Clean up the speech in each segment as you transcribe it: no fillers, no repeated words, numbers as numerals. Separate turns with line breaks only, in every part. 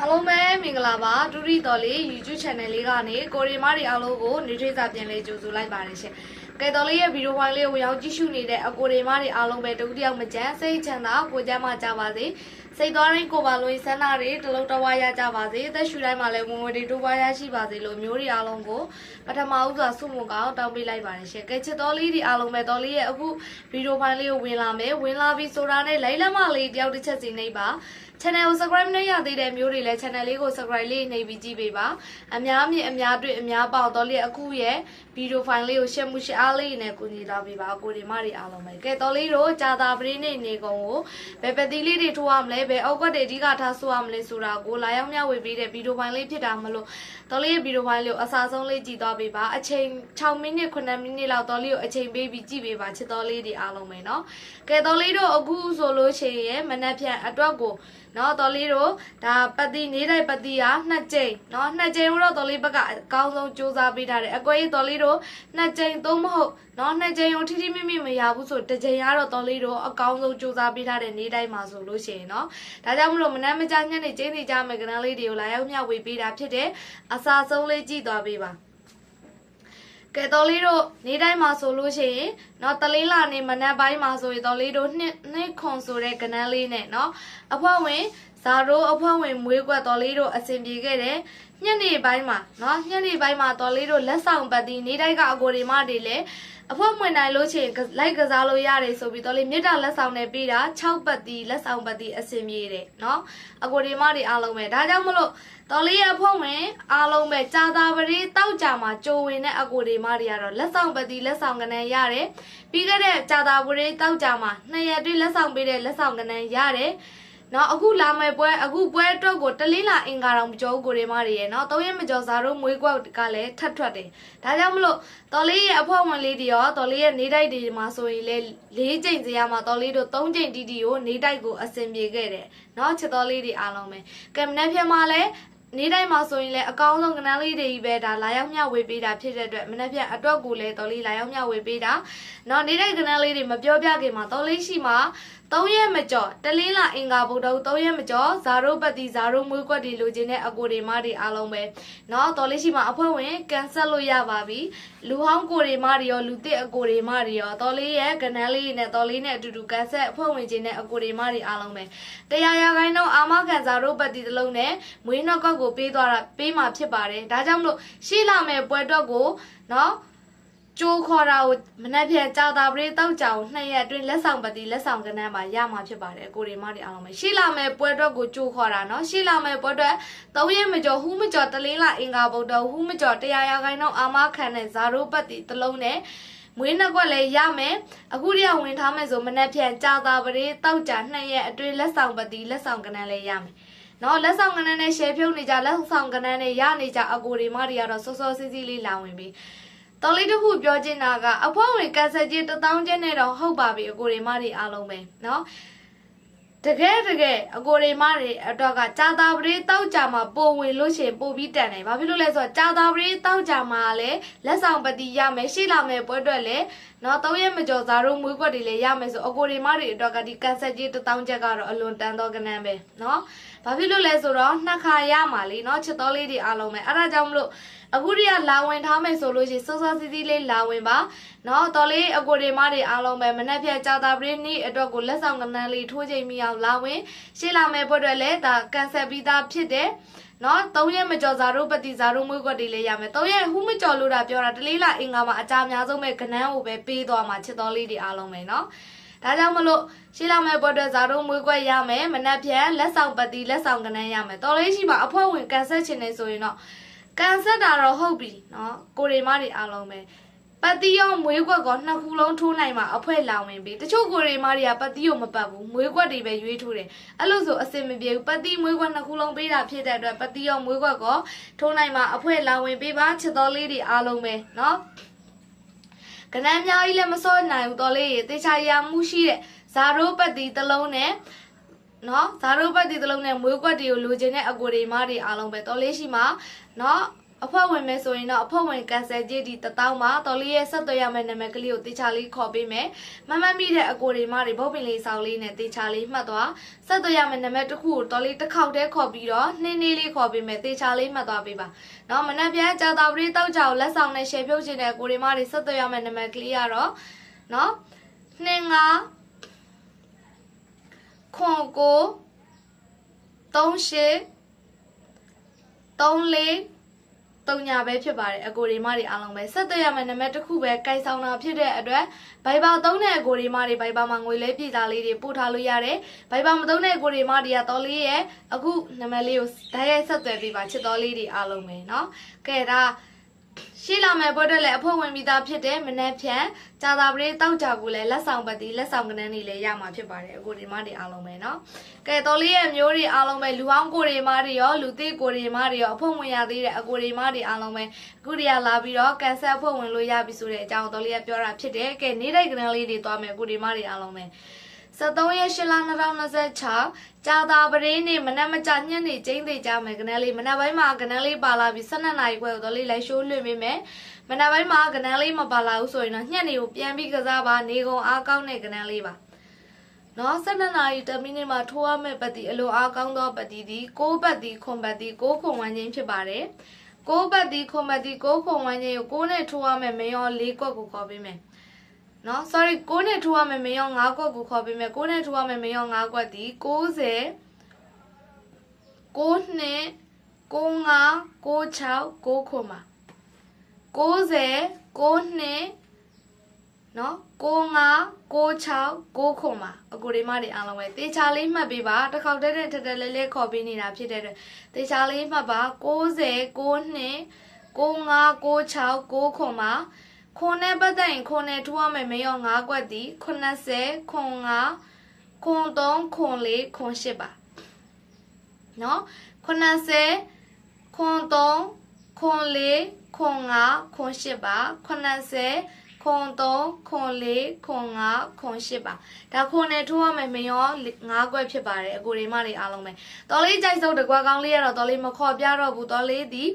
Hello မဲမင်္ဂလာပါဒူရီတော်လေး YouTube channel လေးကနေကိုရီမားတွေအားလုံးကိုနေထွေးစာပြန်လေးကြိုဆိုလိုက်ပါတယ်ရှင်။ကဲတော်လေးရဲ့ဗီဒီယိုဖိုင်လေးကိုရောက်ကြည့်ရှုနေတဲ့အကိုရီမားတွေအားလုံးပဲတူတယောက်မကြမ်းစိတ်ချမ်းသာကိုကြမ်းမှကြပါစေ။စိတ်သွားရင်းကိုပါလို့ဆန္ဒတွေတလုံးတော်ဝါရကြပါစေ။အသက်ရှူတိုင်းမှာလည်းဝင်ဝင်တွေတိုးပွားရရှိပါစေလို့မျိုးတွေအားလုံးကိုပထမဦးစွာဆုမွန်ကောင်းတောင်းပေးလိုက်ပါတယ်ရှင်။ကဲချစ်တော်လေးတွေအားလုံးပဲတော်လေးရဲ့အခုဗီဒီယိုဖိုင်လေးကိုဝင်လာမယ်။ဝင်လာပြီးဆိုတာနဲ့လိုက်လက်မလေးတယောက်တစ်ချက်စီနေပါ။ channel ကို subscribe လုပ်ရသေးတဲ့မျိုးတွေလည်း channel လေးကို subscribe လေးနှိပ်ပြီးကြည့်ပေးပါအများမြင်အများတွေ့အများပေါတော့လေအခုရဲ့ video file လေးကို share မှု share အားလေးနဲ့ကူညီလာပေးပါကိုဒီမတွေအားလုံးပဲကဲတော်လေးတို့ကြာတာပရင်းနေကုန်ကိုဘယ်ပတိလေးတွေထိုးရမလဲဘယ်အောက်ကတွေအဓိကထားဆိုရမလဲဆိုတာကိုလာရောက်မျှဝေပေးတဲ့ video file လေးဖြစ်တာမလို့တော်လေးရဲ့ video file လေးကိုအစားဆုံးလေးကြည့်သွားပေးပါအချိန်6မိနစ်9မိနစ်လောက်တော်လေးကိုအချိန်ပေးပြီးကြည့်ပေးပါချစ်တော်လေးတွေအားလုံးပဲเนาะကဲတော်လေးတို့အခုဆိုလို့ရှိရင်မနက်ဖြန်အတွက်ကိုနော်တော်လေးတို့ဒါပတိနေတိုင်းပတိက2ကြိမ်နော်2ကြိမ်တော့တော်လေးဘက်ကအကောင်းဆုံးစူးစမ်းပေးထားတယ်အကွဲကြီးတော်လေးတို့2ကြိမ်သုံးမဟုတ်နော်2ကြိမ်ကိုထိထိမိမိမရဘူးဆိုတစ်ကြိမ်ကတော့တော်လေးတို့အကောင်းဆုံးစူးစမ်းပေးထားတဲ့နေတိုင်းမှာဆိုလို့ရှိရင်နော်ဒါကြောင့်မလို့မနက်မကြညနေကျင်းနေကြမယ်ကနန်းလေးတွေကိုလာရောက်မျှဝေပေးတာဖြစ်တယ်အစားဆုံးလေးကြည့်သွားပေးပါကဲတော်လေးတို့နေတိုင်းမှာဆိုလို့ရှိရင်เนาะတလေးလာနေမနက်ပိုင်းမှာဆိုရင်တော်လေးတို့နှစ်ခွန်ဆိုတဲ့ကနန်းလေးနဲ့เนาะအဖွဲ့ဝင်ဇာရိုးအဖွဲ့ဝင်မွေးကွက်တော်လေးတို့အစဉ်ပြေခဲ့တယ်ညနေပိုင်းမှာเนาะညနေပိုင်းမှာတော်လေးတို့လက်ဆောင်ပတ်တီနေတိုင်းကအကိုတွေမတွေလည်းအဖွဲ့ဝင်နိုင်လို့ချင်းလိုက်ကစားလို့ရတယ်ဆိုပြီးတော်လေးမြစ်တာလက်ဆောင်နဲ့ပေးတာ6ပတ်တီလက်ဆောင်ပတ်တီအစဉ်ပြေတယ်เนาะအကိုတွေမတွေအားလုံးပဲဒါကြောင့်မလို့တော်လေးရဲ့အဖွဲ့ဝင်အားလုံးပဲကြာတာပရိတောက်ကြမှာကြိုဝင်တဲ့အကိုတွေမတွေကတော့လက်ဆောင်ပတ်တီလက်ဆောင်ကနန်းရတယ်ပြီးခဲ့တဲ့ကြာတာပရိတောက်ကြမှာ2ရက်တွင်းလက်ဆောင်ပေးတဲ့လက်ဆောင်ကနန်းရတယ်နော်အခုလာမယ်ပွဲအခုပွဲအတွက်ကိုတလင်းလာအင်္ဂါတော်မကျော်ကိုတွေမတွေရဲ့နော်3ရက်မကျော်စားတော့မွေးကွက်ကလည်းထပ်ထွက်တယ်ဒါကြောင့်မလို့တော်လေးရဲ့အဖွဲ့ဝင်လေးတွေရောတော်လေးရဲ့နေတိုက်တွေမှာဆိုရင်လေ4ကြိမ်စရာမှာတော်လေးတို့3ကြိမ်တီတီကိုနေတိုက်ကိုအစင်ပြေခဲ့တယ်နော်ချစ်တော်လေးတွေအားလုံးပဲကဲမနေ့ဖြန်မှာလည်းနေတိုင်းမှာဆိုရင်လည်းအကောင်းဆုံးကနန်းလေးတွေကြီးပဲဒါလာရောက်မျှဝေပေးတာဖြစ်တဲ့အတွက်မနေ့ဖြန်အတွက်ကိုလည်းတော်လေးလာရောက်မျှဝေပေးတာနော်နေတိုင်းကနန်းလေးတွေမပြောပြခင်မှာတော်လေးရှိမှာ3ရက်မကျော်တလင်းလာအင်္ဂါဗုဒ္ဓ3ရက်မကျော်ဇာရိုးပတ်တီဇာရိုးမွေးကွက်တွေလိုချင်တဲ့အကိုတွေမတွေအားလုံးပဲเนาะတော်လေးရှိမှာအဖွဲ့ဝင်ကန်ဆယ်လို့ရပါပြီလူဟောင်းကိုတွေမတွေရောလူသစ်အကိုတွေမတွေရောတော်လေးရဲ့ကနန်းလေးနဲ့တော်လေးနဲ့အတူတူကန်ဆယ်အဖွဲ့ဝင်ချင်းနဲ့အကိုတွေမတွေအားလုံးပဲတရားရခိုင်တော့အာမခံဇာရိုးပတ်တီတစ်လုံးနဲ့မွေးနှောက်ကောက်ကိုပေးသွားတာပေးမှာဖြစ်ပါတယ်ဒါကြောင့်မလို့ရှေ့လာမယ့်ပွဲတော့ကိုเนาะကျိုးခေါ်တာကိုမနှက်ဖြန်ကြာတာပရိတောက်ကြအောင်2ရက်အတွင်းလက်ဆောင်ပတိလက်ဆောင်ကနန်းမှာရမှာဖြစ်ပါတယ်အကိုတွေမတွေအားလုံးပဲရှေ့လာမယ်ပွဲတော့ကိုကျိုးခေါ်တာเนาะရှေ့လာမယ်ပွဲတော့3ရက်မကျော်ဟူးမကျော်တလင်းလာအင်္ဂါဗုဒ္ဓဟူးမကျော်တရားရခိုင်တော့အာမခံတဲ့ဇာရိုးပတ်တိတစ်လုံးနဲ့မွေးနှက်ကွက်လည်းရမယ်အခုတည်းကဝင်ထားမယ်ဆိုမနှက်ဖြန်ကြာတာပရိတောက်ကြ2ရက်အတွင်းလက်ဆောင်ပတိလက်ဆောင်ကနန်းလည်းရမယ်နော်လက်ဆောင်ကနန်းနဲ့ရှယ်ဖြုတ်နေကြလက်ဆောင်ကနန်းနဲ့ရနေကြအကိုတွေမတွေကတော့စောစောစီးစီးလေးလာဝင်ပြီးတော်လေးတစ်ခုပြောချင်တာကအဖွားဝင်ကန်ဆယ်ကြီး1000ကျင်းနဲ့တော့ဟုတ်ပါပြီအကိုတွေမတွေအားလုံးပဲနော်တကယ်အကိုတွေမတွေအတွက်ကကြာတာပရိတောက်ကြမှာပုံဝင်လို့ရှိရင်ပို့ပြီးတန်တယ်ဘာဖြစ်လို့လဲဆိုတော့ကြာတာပရိတောက်ကြမှာလည်းလက်ဆောင်ပတိရမယ်ရှိလာမယ်ပွဲအတွက်လည်းနော်3ရက်မကျော်ဇာတို့မွေးကွက်တွေလည်းရမယ်ဆိုအကိုတွေမတွေအတွက်ကဒီကန်ဆယ်ကြီး1000ကျက်ကတော့အလွန်တန်တော့ကနန်းပဲနော်ဘာဖြစ်လို့လဲဆိုတော့နှစ်ခါရမှာလीเนาะချစ်တော်လေးတွေအားလုံးပဲအဲ့ဒါကြောင့်မလို့အခုတည်းကလာဝင်ထားမယ်ဆိုလို့ရှိရင်စောစောစီးစီးလေးလာဝင်ပါเนาะတော်လေးအကိုတွေမတွေအားလုံးပဲမနှက်ဖြတ်ကြာတာပရိနေ့အတွက်ကိုလက်ဆောင်ကနန်းလေးထိုးချိန်မိအောင်လာဝင်ရှေ့လာမယ်ဘွတ်တွေလည်းဒါကန်ဆယ်ပြီးသားဖြစ်တယ်နော်3ရက်မကျော်ဇာတို့ပတိဇာတို့မွေးကွက်တွေလည်းရမယ်3ရက်ဟူးမကျော်လို့တာပြောတာတလေးလာအင်္ဂါမှာအကြအများဆုံးပဲကနန်းကိုပဲပေးသွားမှာချစ်တော်လေးတွေအားလုံးပဲเนาะဒါကြောင့်မလို့ရှေ့လာမယ့်ပွဲတွေဇာတို့မွေးကွက်ရမယ်မနှက်ဖြန်လက်ဆောင်ပတိလက်ဆောင်ကနန်းရမယ်တော်လေးရှိမှာအဖွဲ့ဝင်ကန်ဆက်ချင်နေဆိုရင်တော့ကန်ဆက်တာတော့ဟုတ်ပြီเนาะကိုရီမတွေအားလုံးပဲပတိရောမွေးကွက်က2ခုလုံးထိုးနိုင်မှာအဖွဲ့လာဝင်ပြီတချို့ကိုရီမတွေကပတိကိုမပတ်ဘူးမွေးကွက်တွေပဲရွေးထိုးတယ်အဲ့လိုဆိုအစင်မပြေဘူးပတိမွေးကွက်2ခုလုံးပေးတာဖြစ်တဲ့အတွက်ပတိရောမွေးကွက်ကထိုးနိုင်မှာအဖွဲ့လာဝင်ပေးပါချစ်တော်လေးတွေအားလုံးပဲเนาะကနန်းများကြီးလည်းမစောနိုင်ဘူးတော်လေးတေချာရမှုရှိတဲ့ဇာရိုးပတ်တီတစ်လုံးနဲ့နော်ဇာရိုးပတ်တီတစ်လုံးနဲ့မွေးကွက်တွေကိုလိုချင်တဲ့အကိုတွေမတွေအားလုံးပဲတော်လေးရှိမှာနော် အဖွက်ဝင်မယ်ဆိုရင်တော့အဖွက်ဝင်ကန်ဆယ်ကြေးဒီ1000ပါတော်လေးရဲ့ဆက်သွယ်ရမယ့်နာမည်ကလေးကိုတေချာလေးခေါ်ပေးမယ်မမမိတဲ့အကိုတွေမတွေဘုတ်ပင်လေးဆောင်လေးနဲ့တေချာလေးမှတ်သွားဆက်သွယ်ရမယ့်နာမည်တစ်ခုကိုတော်လေးတစ်ခေါက်တည်းခေါ်ပြီးတော့နှင်းလေးလေးခေါ်ပေးမယ်တေချာလေးမှတ်သွားပေးပါနော်မနက်ပြန်ကြာတာပရိတောက်ကြကိုလက်ဆောင်နဲ့ရှယ်ဖြုတ်ခြင်းတဲ့အကိုတွေမတွေဆက်သွယ်ရမယ့်နာမည်ကလေးကတော့နော်25ခွန်ကို38 3ညာပဲဖြစ်ပါတယ်အကိုဒီမတွေအားလုံးပဲဆက်သွယ်ရမယ့်နံပါတ်တစ်ခုပဲကိုင်ဆောင်တာဖြစ်တဲ့အတွက် Viber သုံးတဲ့အကိုဒီမတွေ Viber မှာငွေလဲပြည်သားလေးတွေပို့ထားလို့ရတယ် Viber မသုံးတဲ့အကိုဒီမတွေကတော်လေးရဲ့အခုနံပါတ်လေးကိုဓာတ်ရိုက်ဆက်သွယ်ပေးပါချစ်တော်လေးတွေအားလုံးပဲเนาะကဲဒါရှိလာမယ်ပွဲတက်လည်းအဖို့ဝင်ပြီးသားဖြစ်တဲ့မနက်ဖြန်ကြာသာပရိတောက်ကြကိုလည်းလက်ဆောင်ပတ်တီလက်ဆောင်ကနန်းတွေလည်းရမှာဖြစ်ပါတယ်အကိုဒီမတွေအားလုံးပဲเนาะကဲတော်လေးရဲ့မျိုးတွေအားလုံးပဲလူဟောင်းကိုတွေမတွေရောလူသိကိုတွေမတွေရောအဖို့ဝင်ရသေးတဲ့အကိုတွေမတွေအားလုံးပဲအခုတည်းကလာပြီးတော့ကန်ဆယ်အဖို့ဝင်လို့ရပြီဆိုတဲ့အကြောင်းတော်လေးကပြောတာဖြစ်တယ်ကဲနေ့တိုက်ကနန်းလေးတွေသွားမယ်အကိုဒီမတွေအားလုံးပဲ73ရက်8လ2026ကြာသာပရိနေ့မနက်မကြညနေကျင်းသေးကြမယ်ကနန်းလေးမနက်ပိုင်းမှာကနန်းလေးပါလာပြီး12နာရီခွဲကိုတော်လေးလိုက်ရှိုးလွှင့်ပေးမယ်မနက်ပိုင်းမှာကနန်းလေးမပါလာဘူးဆိုရင်တော့ညနေကိုပြန်ပြီးကစားပါနေကုန်အားကောင်းတဲ့ကနန်းလေးပါနော်12နာရီ10မိနစ်မှာထိုးရမယ့်ပတ်တီအလိုအားကောင်းသောပတ်တီဒီ6ပတ်တီခွန်ပတ်တီ6ခွန်ဝမ်းချင်းဖြစ်ပါတယ်6ပတ်တီခွန်ပတ်တီ6ခွန်ဝမ်းချင်းကို6နဲ့ထိုးရမယ့်မရော4ကွက်ကိုခေါ်ပေးမယ်နော် sorry 6နဲ့ထိုးရမယ်မရော5ကွက်ကိုခေါ်ပေးမယ်6နဲ့ထိုးရမယ်မရော5ကွက်ဒီ90 9နှစ်95 96 9ခွန်ပါ90 9နှစ်နော်95 96 9ခွန်ပါအကိုဒီမတွေအားလုံးပဲတေချာလေးမှတ်ပေးပါတစ်ခေါက်တည်းထက်ထက်လဲလဲခေါ်ပေးနေတာဖြစ်တဲ့အတွက်တေချာလေးမှတ်ပါ90 9နှစ်95 96 9ခွန်ပါခွန်နဲ့ပတ်သက်ရင်ခွန်နဲ့ထိုးရမယ်မရော5ကွက်ဒီ80ခွန်5ခွန်3ခွန်4ခွန်8ပါနော်80ခွန်3ခွန်4ခွန်5ခွန်8ပါ80ခွန်3ခွန်4ခွန်5ခွန်8ပါဒါခွန်နဲ့ထိုးရမယ်မရော5ကွက်ဖြစ်ပါတယ်အကိုဒီမတွေအားလုံးပဲတော်လေးကြိုက်ဆုံးတကွာကောင်းလေးကတော့တော်လေးမခေါ်ပြတော့ဘူးတော်လေးဒီ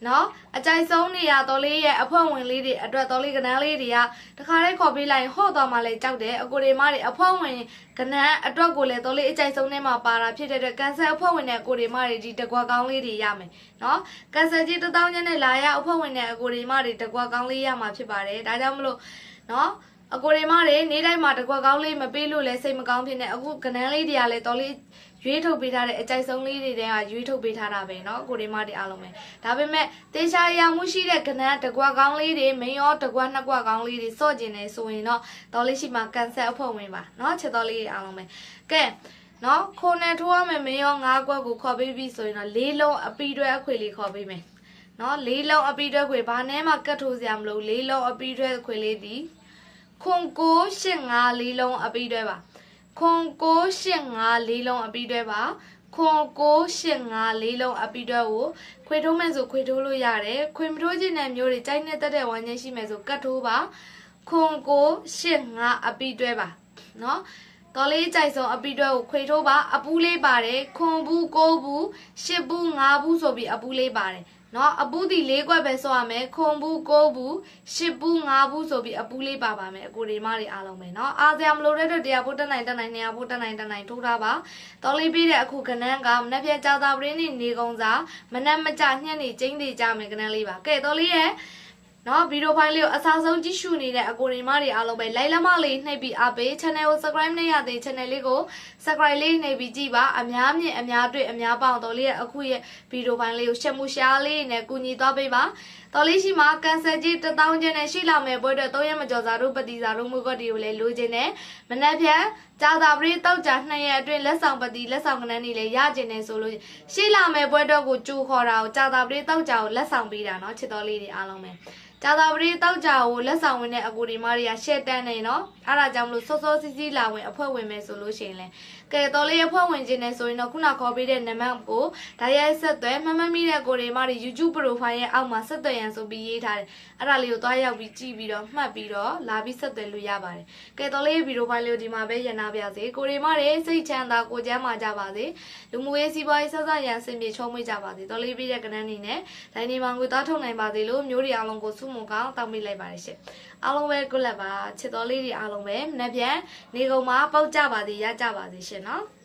နော်အကြိုက်ဆုံးနေရတော်လေးရဲ့အဖွက်ဝင်လေးတွေအတွက်တော်လေးကနန်းလေးတွေကတခါတည်းခေါ်ပေးလိုက်ရင်ဟော့သွားမှလည်းကြောက်တယ်အကိုတွေမတွေအဖွက်ဝင်ကနန်းအတွက်ကိုလည်းတော်လေးအကြိုက်ဆုံးထဲမှာပါတာဖြစ်တဲ့အတွက်ကန်ဆယ်အဖွက်ဝင်တဲ့အကိုတွေမတွေဒီတကွာကောင်းလေးတွေရမယ်နော်ကန်ဆယ်ကြီး1000ကျန်းနဲ့လာရအဖွက်ဝင်တဲ့အကိုတွေမတွေတကွာကောင်းလေးရမှာဖြစ်ပါတယ်ဒါကြောင့်မလို့နော်အကိုတွေမတွေနေ့တိုင်းမှာတကွာကောင်းလေးမပေးလို့လည်းစိတ်မကောင်းဖြစ်နေအခုကနန်းလေးတွေကလည်းတော်လေးရွေးထုတ်ပေးထားတဲ့အကြိုက်ဆုံးလေးတွေကရွေးထုတ်ပေးထားတာပဲเนาะကိုဒီမတွေအားလုံးပဲဒါပေမဲ့တေချာရမှုရှိတဲ့ကနန်းတကွာကောင်းလေးတွေမင်းရောတကွာနှစ်ကွာကောင်းလေးတွေစော့ကျင်နေဆိုရင်တော့တော်လေးရှိမှကန်ဆယ်အဖို့ဝင်ပါเนาะချက်တော်လေးတွေအားလုံးပဲကဲเนาะခိုးနဲ့ထိုးရမယ်မင်းရော5ကွက်ကိုခေါ်ပေးပြီးဆိုရင်တော့4လုံးအပီတွဲအခွေလေးခေါ်ပေးမယ်เนาะ4လုံးအပီတွဲခွေဘာနဲ့မှကတ်ထိုးစရာမလို4လုံးအပီတွဲခွေလေးဒီခွန်9 8 5 4လုံးအပီတွဲပါခွန်9 8 5 4လုံးအပြီးတွဲပါခွန်9 8 5 4လုံးအပြီးတွဲကိုခွေထိုးမယ်ဆိုခွေထိုးလို့ရတယ်ခွေမထိုးခြင်းတဲ့မျိုးတွေကြိုက်နဲ့တက်တဲ့ဝမ်းချင်းရှိမယ်ဆိုကတ်ထိုးပါခွန်9 8 5အပြီးတွဲပါเนาะတော်လေးကြိုက်ဆုံးအပြီးတွဲကိုခွေထိုးပါအပူးလေးပါတယ်ခွန်ဘူး9ဘူး10ဘူး5ဘူးဆိုပြီးအပူးလေးပါတယ်နော်အပူးဒီ4ကွက်ပဲဆိုရမယ်ခွန်ဘူး9ဘူး10ဘူး5ဘူးဆိုပြီးအပူးလေးပါပါမယ်အကိုဒီမတွေအားလုံးပဲနော်အားစရာမလိုတဲ့အတွက်100ဖို့တက်နိုင်200ဖို့တက်နိုင်ထိုးထားပါတော်လေးပြီးတဲ့အခုကနန်းကမနက်ဖြန်ကြာသာပရင်းနေကုန်းစာမနက်မကြညှက်နေကျင်းနေကြမယ်ကနန်းလေးပါကဲတော်လေးရဲ့နော်ဗီဒီယိုဖိုင်လေးကိုအစားဆုံးကြည့်ရှုနေတဲ့အကိုဒီမတွေအားလုံးပဲ like လက်မလေးနှိပ်ပြီးအားပေး channel ကို subscribe လုပ်ရသေး channel လေးကို subscribe လေးနှိပ်ပြီးကြည့်ပါအများမြင်အများတွေ့အများပေါအောင်တော်လေးရဲ့အခုရဲ့ဗီဒီယိုဖိုင်လေးကိုရှက်မှုရှားလေးနဲ့ကူညီသွားပေးပါတော်လေးရှိမှာကန်ဆယ်ကြီး1000ကျင်းနဲ့ရှိလာမယ်ပွဲအတွက်3ရက်မကျော်စာတို့ပတိစာတို့မှုကွက်တွေကိုလည်းလိုချင်တယ်မနက်ဖြန်ကြာသာပရိတောက်ကြ2ရက်အတွင်းလက်ဆောင်ပတိလက်ဆောင်ကနန်းတွေလည်းရကျင်နေဆိုလို့ရှိလာမယ်ပွဲတော့ကိုကြိုခေါ်တာကိုကြာသာပရိတောက်ကြကိုလက်ဆောင်ပေးတာเนาะချစ်တော်လေးတွေအားလုံးပဲ ကြာသာပတိတောက်ကြကိုလက်ဆောင်ဝင်တဲ့အကူဒီမတွေကရှက်တန်းနေနော်အဲ့ဒါကြောင့်မလို့စောစောစီးစီးလာဝင်အဖွဲ့ဝင်မယ်ဆိုလို့ရှိရင်လဲကဲတော်လေးအဖွဲ့ဝင်ခြင်းနဲ့ဆိုရင်တော့ခုနခေါ်ပေးတဲ့နံပါတ်ကိုဓာတ်ရိုက်ဆက်သွဲမမိတဲ့ကိုဒီမတွေ YouTube profile ရဲ့အောက်မှာဆက်သွဲရန်ဆိုပြီးရေးထားတယ်အဲ့ဒါလေးကိုသွားရောက်ပြီးကြည့်ပြီးတော့မှတ်ပြီးတော့လာပြီးဆက်သွဲလို့ရပါတယ်ကဲတော်လေးဗီဒီယိုဖိုင်လေးကိုဒီမှာပဲရနာပြစေကိုဒီမတွေစိတ်ချမ်းသာကိုကျမ်းမာကြပါစေလူမှုရေးစီးပွားရေးဆက်ဆက်ရန်ဆင်ပြေချုံးမွေးကြပါစေတော်လေးပြီးတဲ့ကဏ္ဍအနေနဲ့ဒိုင်းနေမှာငွေသားထုတ်နိုင်ပါစေလို့မျိုးတွေအားလုံးကိုစုမှုကောင်းတောင်းပေးလိုက်ပါတယ်ရှင်အားလုံးပဲgood luckပါချစ်တော်လေးတွေအားလုံးပဲမနေ့ပြန်နေကုန်မှာပေါက်ကြပါစေရကြပါစေရှင်နော်